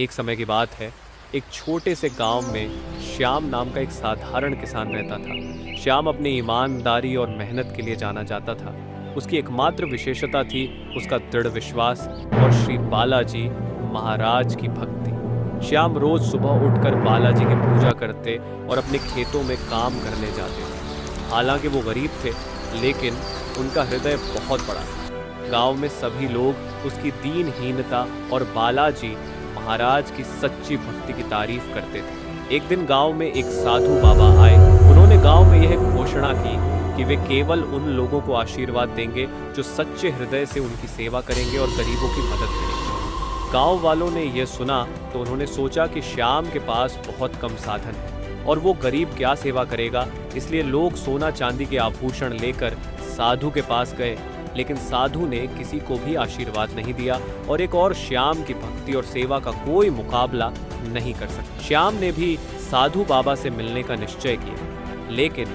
एक समय की बात है, एक छोटे से गांव में श्याम नाम का एक साधारण किसान रहता था। श्याम अपनी ईमानदारी और मेहनत के लिए जाना जाता था। उसकी एकमात्र विशेषता थी उसका दृढ़ विश्वास और श्री बालाजी महाराज की भक्ति। श्याम रोज सुबह उठकर बालाजी की पूजा करते और अपने खेतों में काम करने जाते थे। हालांकि वो गरीब थे, लेकिन उनका हृदय बहुत बड़ा था। गांव में सभी लोग उसकी दीनहीनता और बालाजी महाराज की सच्ची भक्ति की तारीफ करते थे। एक दिन गांव में एक साधु बाबा आए। उन्होंने गांव में यह घोषणा की कि वे केवल उन लोगों को आशीर्वाद देंगे जो सच्चे हृदय से उनकी सेवा करेंगे और गरीबों की मदद करेंगे। गांव वालों ने यह सुना तो उन्होंने सोचा कि श्याम के पास बहुत कम साधन है और वो गरीब क्या सेवा करेगा, इसलिए लोग सोना चांदी के आभूषण लेकर साधु के पास गए। लेकिन साधु ने किसी को भी आशीर्वाद नहीं दिया और एक और श्याम की भक्ति और सेवा का कोई मुकाबला नहीं कर सकता। श्याम ने भी साधु बाबा से मिलने का निश्चय किया, लेकिन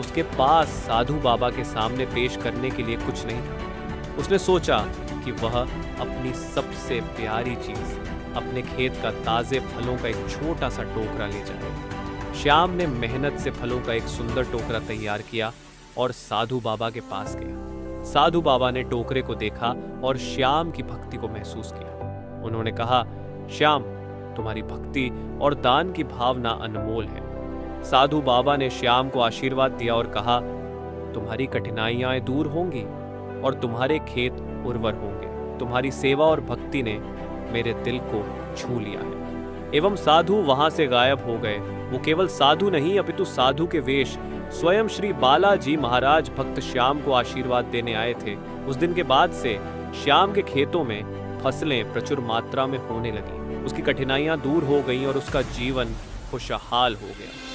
उसके पास साधु बाबा के सामने पेश करने के लिए कुछ नहीं था। उसने सोचा कि वह अपनी सबसे प्यारी चीज, अपने खेत का ताजे फलों का एक छोटा सा टोकरा ले जाए। श्याम ने मेहनत से फलों का एक सुंदर टोकरा तैयार किया और साधु बाबा के पास गया। साधु बाबा ने टोकरे को देखा और श्याम की भक्ति को महसूस किया। उन्होंने कहा, श्याम, तुम्हारी भक्ति और दान की भावना अनमोल है। साधु बाबा ने श्याम को आशीर्वाद दिया और कहा, तुम्हारी कठिनाइयां दूर होंगी और तुम्हारे खेत उर्वर होंगे। तुम्हारी सेवा और भक्ति ने मेरे दिल को छू लिया है। एवं साधु वहां से गायब हो गए। वो केवल साधु नहीं, अपितु साधु के वेश स्वयं श्री बालाजी महाराज भक्त श्याम को आशीर्वाद देने आए थे। उस दिन के बाद से श्याम के खेतों में फसलें प्रचुर मात्रा में होने लगी। उसकी कठिनाइयां दूर हो गईं और उसका जीवन खुशहाल हो गया।